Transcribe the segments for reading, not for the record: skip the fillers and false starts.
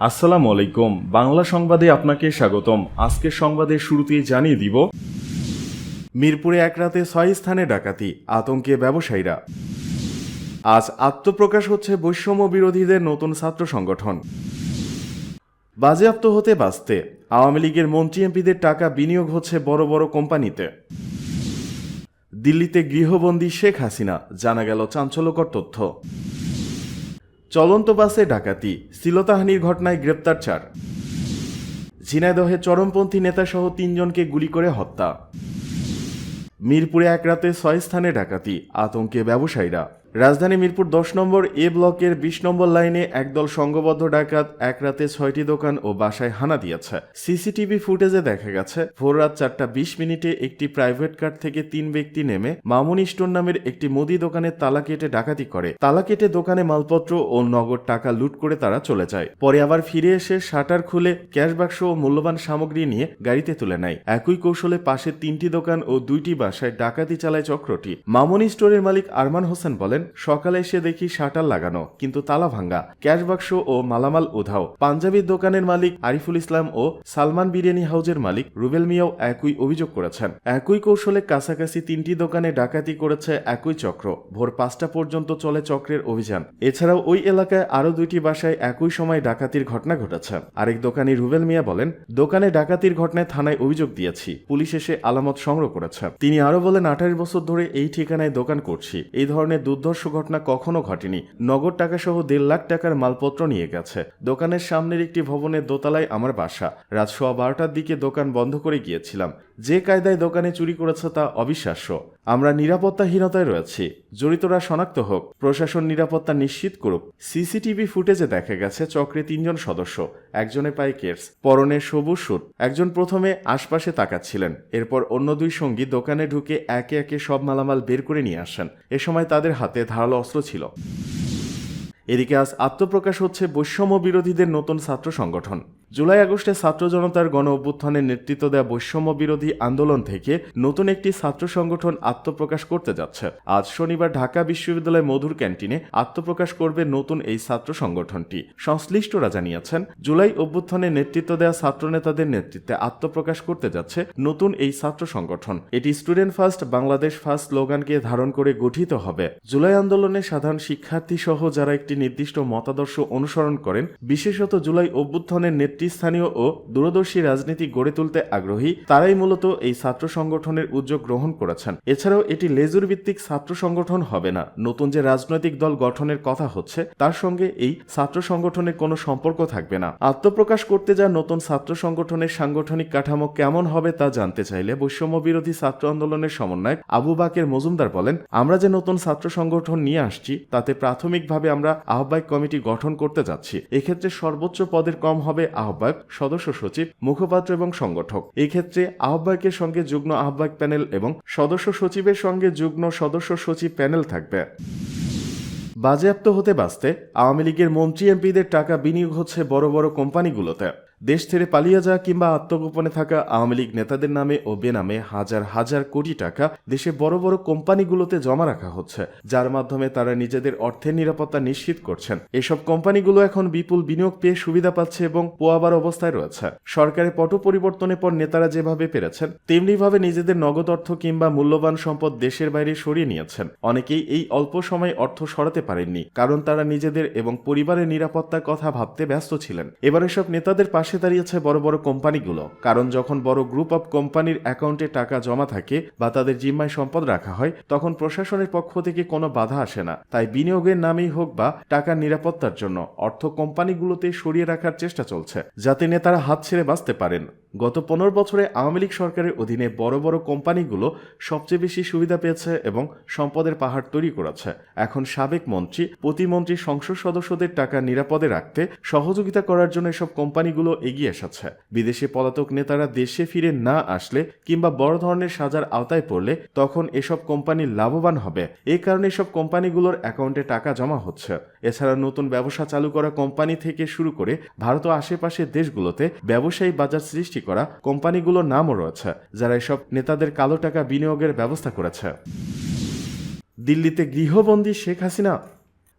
আসসালামু আলাইকুম। বাংলা সংবাদে আপনাকে স্বাগতম। আজকের সংবাদের শুরুতেই জানিয়ে দিব, মিরপুরে এক রাতে 6 স্থানে ডাকাতি, আতঙ্কে ব্যবসায়ীরা। আজ আত্মপ্রকাশ হচ্ছে বৈষম্য বিরোধীদের নতুন ছাত্র সংগঠন। বাজেয়াপ্ত হতে বাঁচতে আওয়ামী লীগের মন্ত্রী এমপিদের টাকা বিনিয়োগ হচ্ছে বড় বড় কোম্পানিতে। দিল্লিতে গৃহবন্দী শেখ হাসিনা, জানা গেল চাঞ্চল্যকর তথ্য। চলন্ত বাসে ডাকাতি, শ্লীলতাহানির ঘটনায় গ্রেপ্তার 4। ঝিনাইদহে চরমপন্থী নেতাসহ 3 জনকে গুলি করে হত্যা। মিরপুরে এক রাতে 6 স্থানে ডাকাতি, আতঙ্কে ব্যবসায়ীরা। রাজধানী মিরপুর 10 নম্বর এ ব্লকের 20 নম্বর লাইনে একদল সংঘবদ্ধ ডাকাত এক রাতে 6টি দোকান ও বাসায় হানা দিয়েছে। সিসিটিভি ফুটেজে দেখা গেছে, ভোর রাত 4:20 একটি প্রাইভেট কার থেকে 3 ব্যক্তি নেমে মামুনি স্টোর নামের একটি মুদি দোকানের তালা কেটে ডাকাতি করে। তালা কেটে দোকানে মালপত্র ও নগদ টাকা লুট করে তারা চলে যায়। পরে আবার ফিরে এসে শাটার খুলে ক্যাশ বাক্স ও মূল্যবান সামগ্রী নিয়ে গাড়িতে তুলে নেয়। একই কৌশলে পাশের 3টি দোকান ও 2টি বাসায় ডাকাতি চালায় চক্রটি। মামুনি স্টোরের মালিক আরমান হোসেন বলেন, সকালে এসে দেখি শাটার লাগানো, কিন্তু তালা ভাঙ্গা, ক্যাশ বাক্স ও মালামাল উধাও। পাঞ্জাবির দোকানের মালিক আরিফুল ইসলাম ও সালমান বিরিয়ানি হাউজের মালিক রুবেল মিয়াও একই অভিযোগ করেছেন। একই কৌশলে কাছাকাছি 3টি দোকানে ডাকাতি করেছে একই চক্র। ভোর 5টা পর্যন্ত চলে চক্রের অভিযান। এছাড়াও ওই এলাকায় আরও 2টি বাসায় একই সময় ডাকাতির ঘটনা ঘটেছে। আরেক দোকানি রুবেল মিয়া বলেন, দোকানে ডাকাতির ঘটনায় থানায় অভিযোগ দিয়েছি, পুলিশ এসে আলামত সংগ্রহ করেছে। তিনি আরো বলেন, 28 বছর ধরে এই ঠিকানায় দোকান করছি, এই ধরনের দুর্ধর্ষ ঘটনা কখনো ঘটেনি। নগদ টাকা সহ 1.5 লাখ টাকার মালপত্র নিয়ে গেছে। দোকানের সামনের একটি ভবনের দোতলায় আমার বাসা। রাত 12টার দিকে দোকান বন্ধ করে গিয়েছিলাম। যে কায়দায় দোকানে চুরি করেছে তা অবিশ্বাস্য। আমরা নিরাপত্তাহীনতায় রয়েছি, জড়িতরা শনাক্ত হোক, প্রশাসন নিরাপত্তা নিশ্চিত করুক। সিসিটিভি ফুটেজে দেখা গেছে চক্রে 3 জন সদস্য, একজনে পায়ে কেটস, পরনে সবুজ স্যুট। একজন প্রথমে আশপাশে তাকাচ্ছিলেন, এরপর অন্য 2 সঙ্গী দোকানে ঢুকে একে একে সব মালামাল বের করে নিয়ে আসেন। এ সময় তাদের হাতে ধারালো অস্ত্র ছিল। এদিকে আজ আত্মপ্রকাশ হচ্ছে বৈষম্য বিরোধীদের নতুন ছাত্র সংগঠন। জুলাই আগস্টে ছাত্র জনতার গণ অভ্যুত্থানের নেতৃত্ব দেওয়া বৈষম্য বিরোধী আন্দোলন থেকে নতুন একটি ছাত্র সংগঠন আত্মপ্রকাশ করতে যাচ্ছে। আজ শনিবার ঢাকা বিশ্ববিদ্যালয় মধুর ক্যান্টিনে আত্মপ্রকাশ করবে নতুন এই ছাত্র সংগঠনটি। সংশ্লিষ্টরা জানিয়েছেন, জুলাই অভ্যুত্থানের নেতৃত্ব দেওয়া ছাত্র নেতাদের নেতৃত্বে আত্মপ্রকাশ করতে যাচ্ছে নতুন এই ছাত্র সংগঠন। এটি স্টুডেন্ট ফার্স্ট, বাংলাদেশ ফার্স্ট স্লোগানকে ধারণ করে গঠিত হবে। জুলাই আন্দোলনে সাধারণ শিক্ষার্থী সহ যারা একটি নির্দিষ্ট মতাদর্শ অনুসরণ করেন, বিশেষত জুলাই অভ্যুত্থানের নেতৃস্থানীয় ও দূরদর্শী রাজনীতি গড়ে তুলতে আগ্রহী, তারাই মূলত এই ছাত্র সংগঠনের উদ্যোগ গ্রহণ করেছেন। এছাড়াও এটি লেজুর ভিত্তিক ছাত্র সংগঠন হবে না। নতুন যে রাজনৈতিক দল গঠনের কথা হচ্ছে, তার সঙ্গে এই ছাত্র সংগঠনের কোনো সম্পর্ক থাকবে না। আত্মপ্রকাশ করতে যা নতুন ছাত্র সংগঠনের সাংগঠনিক কাঠামো কেমন হবে তা জানতে চাইলে বৈষম্য বিরোধী ছাত্র আন্দোলনের সমন্বয়ক আবু বাকের মজুমদার বলেন, আমরা যে নতুন ছাত্র সংগঠন নিয়ে আসছি, তাতে প্রাথমিকভাবে আমরা আহ্বায়ক কমিটি গঠন করতে যাচ্ছি। এক্ষেত্রে সর্বোচ্চ পদের কম হবে আহ্বায়ক, সদস্য সচিব, মুখপাত্র এবং সংগঠক। এক্ষেত্রে আহ্বায়কের সঙ্গে যুগ্ম আহ্বায়ক প্যানেল এবং সদস্য সচিবের সঙ্গে যুগ্ম সদস্য সচিব প্যানেল থাকবে। বাজেয়াপ্ত হতে বাঁচতে আওয়ামী লীগের মন্ত্রী এমপিদের টাকা বিনিয়োগ হচ্ছে বড় বড় কোম্পানিগুলোতে। দেশ ছেড়ে পালিয়ে যাওয়া কিংবা আত্মগোপনে থাকা আওয়ামী লীগ নেতাদের নামে ও বেনামে হাজার হাজার কোটি টাকা দেশে বড় বড় কোম্পানিগুলোতে জমা রাখা হচ্ছে, যার মাধ্যমে তারা নিজেদের অর্থের নিরাপত্তা নিশ্চিত করছেন। এসব কোম্পানিগুলো এখন বিপুল বিনিয়োগ পেয়ে সুবিধা পাচ্ছে এবং পোয়াবার অবস্থায় রয়েছে। সরকারের পট পরিবর্তনের পর নেতারা যেভাবে পেরেছেন, তেমনিভাবে নিজেদের নগদ অর্থ কিংবা মূল্যবান সম্পদ দেশের বাইরে সরিয়ে নিয়েছেন। অনেকেই এই অল্প সময়ে অর্থ সরাতে পারেননি, কারণ তারা নিজেদের এবং পরিবারের নিরাপত্তার কথা ভাবতে ব্যস্ত ছিলেন। এবার এসব নেতাদের পাশে দাঁড়িয়েছে বড় বড় কোম্পানিগুলো, কারণ যখন বড় গ্রুপ অফ কোম্পানির অ্যাকাউন্টে টাকা জমা থাকে বা তাদের জিম্মায় সম্পদ রাখা হয়, তখন প্রশাসনের পক্ষ থেকে কোনো বাধা আসে না। তাই বিনিয়োগের নামেই হোক বা টাকার নিরাপত্তার জন্য অর্থ কোম্পানিগুলোতে সরিয়ে রাখার চেষ্টা চলছে, যাতে নেতারা হাত ছেড়ে বাঁচতে পারেন। গত 15 বছরে আওয়ামী লীগ সরকারের অধীনে বড় বড় কোম্পানিগুলো সবচেয়ে বেশি সুবিধা পেয়েছে এবং সম্পদের পাহাড় তৈরি করেছে। এখন সাবেক মন্ত্রী, প্রতিমন্ত্রী, সংসদ সদস্যদের টাকা নিরাপদে রাখতে সহযোগিতা করার জন্য এসব কোম্পানিগুলো এগিয়ে এসেছে। বিদেশে পলাতক নেতারা দেশে ফিরে না আসলে কিংবা বড় ধরনের সাজার আওতায় পড়লে তখন এসব কোম্পানি লাভবান হবে। এই কারণে এসব কোম্পানিগুলোর অ্যাকাউন্টে টাকা জমা হচ্ছে। এছাড়া নতুন ব্যবসা চালু করা কোম্পানি থেকে শুরু করে ভারত ও আশেপাশের দেশগুলোতে ব্যবসায়ী বাজার সৃষ্টি করা কোম্পানিগুলোর নামও রয়েছে, যারা এসব নেতাদের কালো টাকা বিনিয়োগের ব্যবস্থা করেছে। দিল্লিতে গৃহবন্দী শেখ হাসিনা,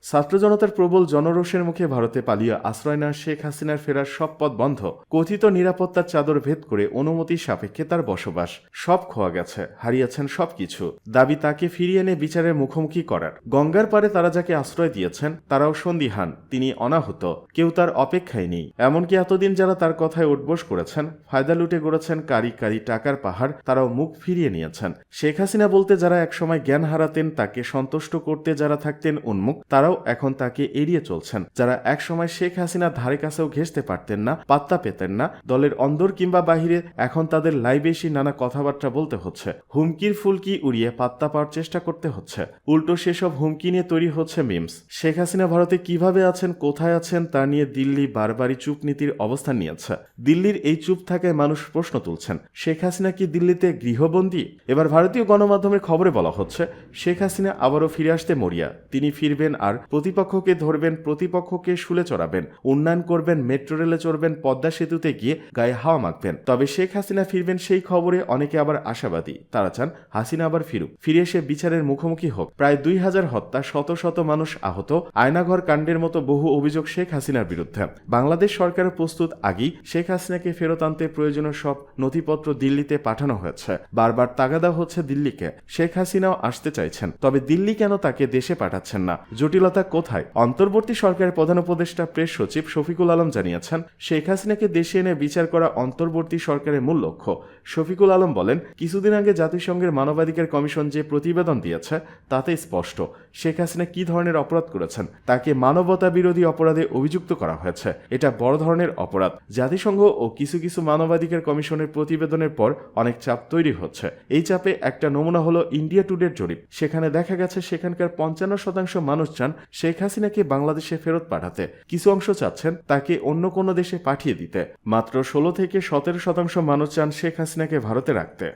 ছাত্র জনতার প্রবল জনরোষের মুখে ভারতে পালিয়ে আশ্রয় নেওয়া শেখ হাসিনার ফেরার সব পথ বন্ধ। কথিত নিরাপত্তার চাদর ভেদ করে অনুমতি সাপেক্ষে তার বসবাস। সব খোয়া গেছে, হারিয়েছেন সবকিছু। দাবি তাকে ফিরিয়ে এনে বিচারের মুখোমুখি করার। গঙ্গার পারে তারা যাকে আশ্রয় দিয়েছেন তারাও সন্দিহান, তিনি অনাহত, কেউ তার অপেক্ষায় নেই। এমনকি এতদিন যারা তার কথায় উঠবোস করেছেন, ফায়দা লুটে গড়েছেন কারি কারি টাকার পাহাড়, তারাও মুখ ফিরিয়ে নিয়েছেন। শেখ হাসিনা বলতে যারা একসময় জ্ঞান হারাতেন, তাকে সন্তুষ্ট করতে যারা থাকতেন উন্মুখ, তারাও এখন তাকে এড়িয়ে চলছেন। যারা একসময় শেখ হাসিনার ধারে কাছেও ঘেঁষতে পারতেন না, পাত্তা পেতেন না, দলের অন্দর কিংবা বাহিরে, এখন তাদের লাইভে এসে নানা কথাবার্তা বলতে হচ্ছে। হুমকির ফুলকি উড়িয়ে পাত্তা পাওয়ার চেষ্টা করতে হচ্ছে। উল্টো সেসব হুমকি নিয়ে তৈরি হচ্ছে মিমস। শেখ হাসিনা ভারতে কিভাবে আছেন, কোথায় আছেন তা নিয়ে দিল্লি বারবারই চুপ নীতির অবস্থান নিয়েছে। দিল্লির এই চুপ থাকায় মানুষ প্রশ্ন তুলছেন, শেখ হাসিনা কি দিল্লিতে গৃহবন্দী? এবার ভারতীয় গণমাধ্যমের খবরে বলা হচ্ছে, শেখ হাসিনা আবারও ফিরে আসতে মরিয়া। তিনি ফিরবেন আর প্রতিপক্ষকে ধরবেন, প্রতিপক্ষকে শুলে চড়াবেন, উন্নয়ন করবেন, মেট্রো রেলে চড়বেন, পদ্মা সেতুতে গিয়ে গায়ে হাওয়া মাখবেন। তবে শেখ হাসিনা ফিরবেন সেই খবরে অনেকে আবার আশাবাদী। তারা চান হাসিনা আবার ফিরুক, ফিরে এসে বিচারের মুখোমুখি হোক। প্রায় 2000 হত্যা, শত শত মানুষ আহত, আয়নাঘর কাণ্ডের মতো বহু অভিযোগ শেখ হাসিনার বিরুদ্ধে। বাংলাদেশ সরকার প্রস্তুত। আগেই শেখ হাসিনাকে ফেরত আনতে প্রয়োজনীয় সব নথিপত্র দিল্লিতে পাঠানো হয়েছে। বারবার তাগাদা হচ্ছে দিল্লিকে। শেখ হাসিনাও আসতে চাইছেন, তবে দিল্লি কেন তাকে দেশে পাঠাচ্ছেন না? জটিলতা কোথায়? অন্তর্বর্তী সরকারের প্রধান উপদেষ্টা প্রেস সচিব শফিকুল আলম জানিয়েছেন, শেখ হাসিনাকে দেশে এনে বিচার করা অন্তর্বর্তী সরকারের মূল লক্ষ্য। শফিকুল আলম বলেন, কিছুদিন আগে জাতিসংঘের মানবাধিকার কমিশন যে প্রতিবেদন দিয়েছে তাতে স্পষ্ট শেখ হাসিনা কি ধরনের অপরাধ করেছেন। তাকে মানবতা বিরোধী অপরাধে অভিযুক্ত করা হয়েছে। এটা বড় ধরনের অপরাধ। জাতিসংঘ ও কিছু কিছু মানবাধিকার কমিশনের প্রতিবেদনের পর অনেক চাপ তৈরি হচ্ছে। এই চাপে একটা নমুনা হলো ইন্ডিয়া টুডের জরিপ। সেখানে দেখা গেছে সেখানকার 55% মানুষ চান শেখ হাসিনাকে বাংলাদেশে ফেরত পাঠাতে। কিছু অংশ চাচ্ছেন তাকে অন্য কোনো দেশে পাঠিয়ে দিতে। মাত্র 16 থেকে 17% মানুষ চান শেখ হাসিনাকে ভারতে রাখতে।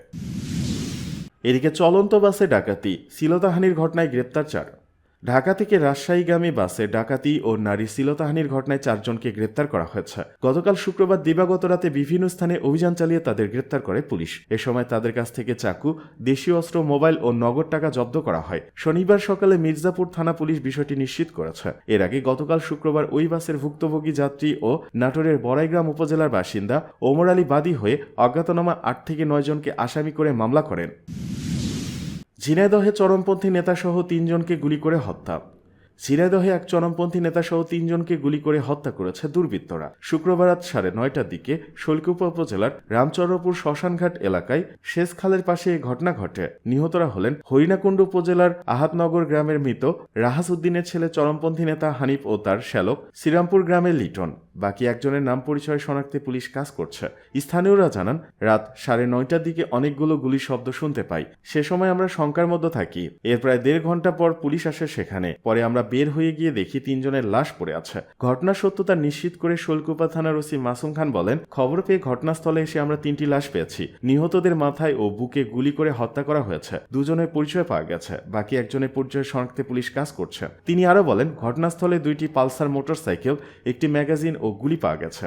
এদিকে চলন্ত বাসে ডাকাতি, শ্লীলতাহানির ঘটনায় গ্রেপ্তার 4। ঢাকা থেকে রাজশাহীগামী বাসে ডাকাতি ও নারী শ্লীলতাহানির ঘটনায় 4 জনকে গ্রেপ্তার করা হয়েছে। গতকাল শুক্রবার দিবাগত রাতে বিভিন্ন স্থানে অভিযান চালিয়ে তাদের গ্রেপ্তার করে পুলিশ। এ সময় তাদের কাছ থেকে চাকু, দেশীয় অস্ত্র, মোবাইল ও নগদ টাকা জব্দ করা হয়। শনিবার সকালে মির্জাপুর থানা পুলিশ বিষয়টি নিশ্চিত করেছে। এর আগে গতকাল শুক্রবার ওই বাসের ভুক্তভোগী যাত্রী ও নাটোরের বড়াইগ্রাম উপজেলার বাসিন্দা ওমর আলী বাদী হয়ে অজ্ঞাতনামা 8 থেকে 9 জনকে আসামি করে মামলা করেন। ঝিনাইদহে চরমপন্থী নেতাসহ 3 জনকে গুলি করে হত্যা। ঝিনাইদহে এক চরমপন্থী নেতাসহ 3 জনকে গুলি করে হত্যা করেছে দুর্বৃত্তরা। শুক্রবার রাত 9:30টার দিকে শৈলকুপা উপজেলার রামচন্দ্রপুর শ্মশানঘাট এলাকায় শেষখালের পাশে এই ঘটনা ঘটে। নিহতরা হলেন হরিণাকুণ্ড উপজেলার আহাতনগর গ্রামের মৃত রাহাস উদ্দিনের ছেলে চরমপন্থী নেতা হানিফ ও তার শ্যালক, শ্রীরামপুর গ্রামের লিটন। বাকি একজনের নাম পরিচয় শনাক্তে পুলিশ কাজ করছে। স্থানীয়রা জানান, রাত 9:30টার দিকে অনেকগুলো গুলির শব্দ শুনতে পাই। সে সময় আমরা শঙ্কার মধ্যে থাকি। এর প্রায় 1.5 ঘন্টা পর পুলিশ আসে সেখানে। পরে আমরা বের হয়ে গিয়ে দেখি 3 জনের লাশ পড়ে আছে। ঘটনার সত্যতা নিশ্চিত করে শৈলকুপা থানার ওসি মাসুম খান বলেন, খবর পেয়ে ঘটনাস্থলে এসে আমরা 3টি লাশ পেয়েছি। নিহতদের মাথায় ও বুকে গুলি করে হত্যা করা হয়েছে। 2 জনের পরিচয় পাওয়া গেছে। বাকি একজনের পরিচয় শনাক্তে পুলিশ কাজ করছে। তিনি আরো বলেন, ঘটনাস্থলে 2টি পালসার মোটরসাইকেল, একটি ম্যাগাজিন ও গুলি পাওয়া গেছে।